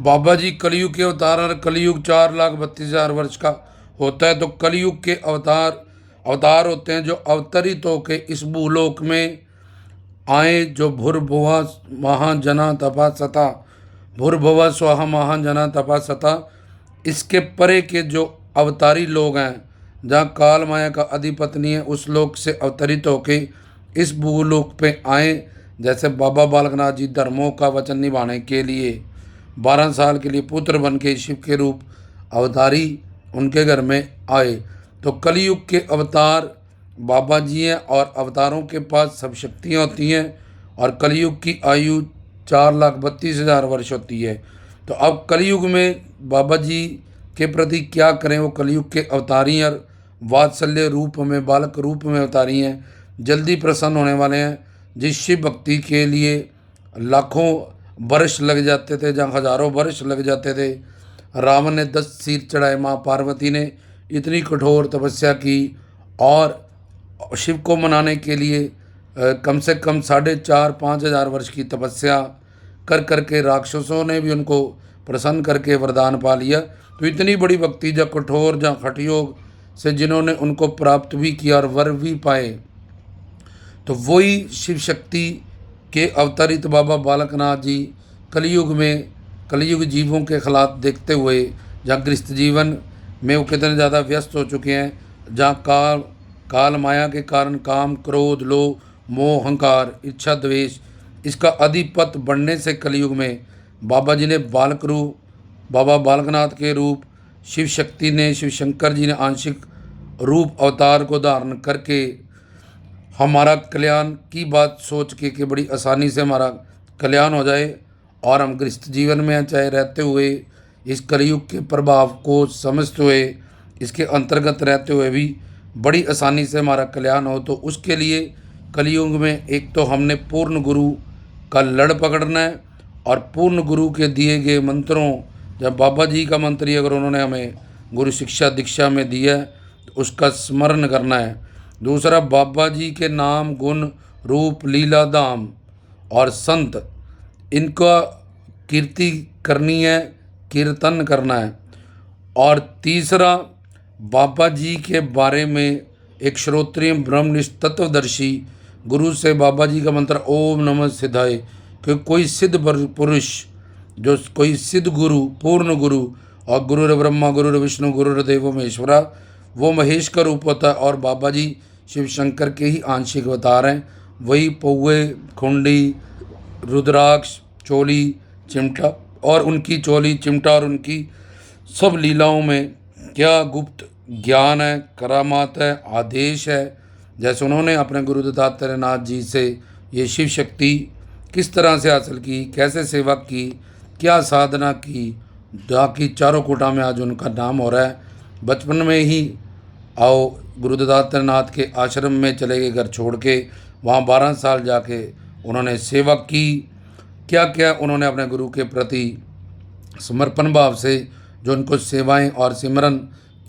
बाबा जी कलयुग के अवतार और कलयुग 4,32,000 वर्ष का होता है। तो कलयुग के अवतार अवतार होते हैं जो अवतरित होके इस भूलोक में आए, जो भूर्भुवा महाजना तपा सता, भूर्भुवा स्वाहा महाजना तपा सता, इसके परे के जो अवतारी लोग हैं, जहाँ काल माया का अधिपत्नी है, उस लोक से अवतरित होके इस भूलोक पे आए। जैसे बाबा बालकनाथ जी धर्मों का वचन निभाने के लिए 12 साल के लिए पुत्र बन के शिव के रूप अवतारी उनके घर में आए। तो कलयुग के अवतार बाबा जी हैं और अवतारों के पास सब शक्तियाँ होती हैं और कलयुग की आयु 4,32,000 वर्ष होती है। तो अब कलयुग में बाबा जी के प्रति क्या करें, वो कलयुग के अवतारी और वात्सल्य रूप में, बालक रूप में अवतारी हैं, जल्दी प्रसन्न होने वाले हैं। जिस शिव भक्ति के लिए लाखों वर्ष लग जाते थे, जहाँ हजारों वर्ष लग जाते थे, रावण ने 10 सिर चढ़ाए, माँ पार्वती ने इतनी कठोर तपस्या की और शिव को मनाने के लिए कम से कम 4,500-5,000 वर्ष की तपस्या कर करके राक्षसों ने भी उनको प्रसन्न करके वरदान पा लिया। तो इतनी बड़ी भक्ति जब कठोर, जहाँ खटयोग से जिन्होंने उनको प्राप्त भी किया और वर भी पाए, तो वही शिव शक्ति के अवतरित बाबा बालकनाथ जी कलयुग में, कलयुग जीवों के खिलाफ देखते हुए, जहाँ गृहस्थ जीवन में वो कितने ज़्यादा व्यस्त हो चुके हैं, जहाँ काल माया के कारण काम, क्रोध, लोभ, मोह, अहंकार, इच्छा, द्वेष, इसका अधिपत बढ़ने से कलयुग में बाबा जी ने बालक रूप, बाबा बालकनाथ के रूप, शिव शक्ति ने, शिव शंकर जी ने आंशिक रूप अवतार को धारण करके हमारा कल्याण की बात सोच के कि बड़ी आसानी से हमारा कल्याण हो जाए और हम गृहस्थ जीवन में चाहे रहते हुए इस कलयुग के प्रभाव को समझते हुए, इसके अंतर्गत रहते हुए भी बड़ी आसानी से हमारा कल्याण हो। तो उसके लिए कलयुग में एक तो हमने पूर्ण गुरु का लड़ पकड़ना है और पूर्ण गुरु के दिए गए मंत्रों, जब बाबा जी का मंत्र ही अगर उन्होंने हमें गुरु शिक्षा दीक्षा में दिया है तो उसका स्मरण करना है। दूसरा, बाबा जी के नाम, गुण, रूप, लीला, धाम और संत, इनका कीर्ति करनी है, कीर्तन करना है। और तीसरा, बाबा जी के बारे में एक श्रोत्रिय ब्रह्मनिष्ठ तत्वदर्शी गुरु से बाबा जी का मंत्र ओम नमः सिद्धाय, कि कोई सिद्ध पुरुष, जो कोई सिद्ध गुरु, पूर्ण गुरु, और गुरुर ब्रह्मा गुरुर विष्णु गुरुर देवो महेश्वरा, वो महेश का रूप होता है और बाबा जी शिव शंकर के ही आंशिक अवतार हैं। वही पौवे, खुंडी, रुद्राक्ष, चोली, चिमटा और उनकी चोली, चिमटा और उनकी सब लीलाओं में क्या गुप्त ज्ञान है, करामात है, आदेश है। जैसे उन्होंने अपने गुरु दत्तात्रेय नाथ जी से ये शिव शक्ति किस तरह से हासिल की, कैसे सेवा की, क्या साधना की, बाकी चारों कोटा में आज उनका नाम हो रहा है। बचपन में ही आओ गुरु दत्तात्रेय नाथ के आश्रम में चले गए, घर छोड़ के वहाँ 12 साल जाके उन्होंने सेवा की। क्या क्या उन्होंने अपने गुरु के प्रति समर्पण भाव से जो उनको सेवाएं और सिमरन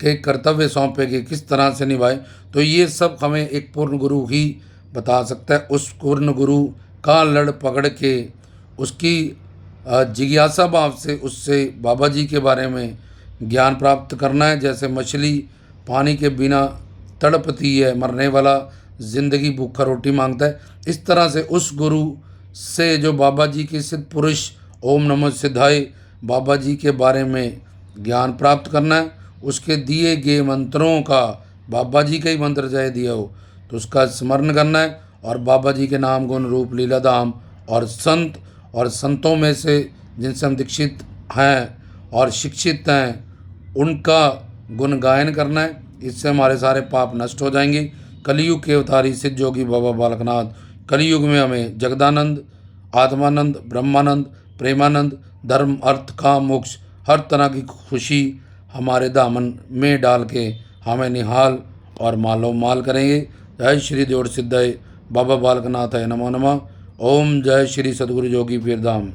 के कर्तव्य सौंपे गए, किस तरह से निभाए, तो ये सब हमें एक पूर्ण गुरु ही बता सकता है। उस पूर्ण गुरु का लड़ पकड़ के उसकी जिज्ञासा भाव से उससे बाबा जी के बारे में ज्ञान प्राप्त करना है। जैसे मछली पानी के बिना तड़पती है, मरने वाला जिंदगी भूखा रोटी मांगता है, इस तरह से उस गुरु से जो बाबा जी के सिद्ध पुरुष ओम नमः सिद्धाय बाबा जी के बारे में ज्ञान प्राप्त करना है। उसके दिए गए मंत्रों का, बाबा जी का ही मंत्र चाहे दिया हो तो उसका स्मरण करना है और बाबा जी के नाम, गुण, रूप, लीला, धाम और संत, और संतों में से जिनसे हम दीक्षित हैं और शिक्षित हैं उनका गुण गायन करना है। इससे हमारे सारे पाप नष्ट हो जाएंगे। कलयुग के अवतारी सिद्ध जोगी बाबा बालकनाथ कलयुग में हमें जगदानंद, आत्मानंद, ब्रह्मानंद, प्रेमानंद, धर्म, अर्थ, काम, मोक्ष, हर तरह की खुशी हमारे दामन में डाल के हमें निहाल और मालो माल करेंगे। जय श्री देव सिद्धाय बाबा बालकनाथ है नमो नमः। ओम जय श्री सद्गुरु जोगी पीरधाम।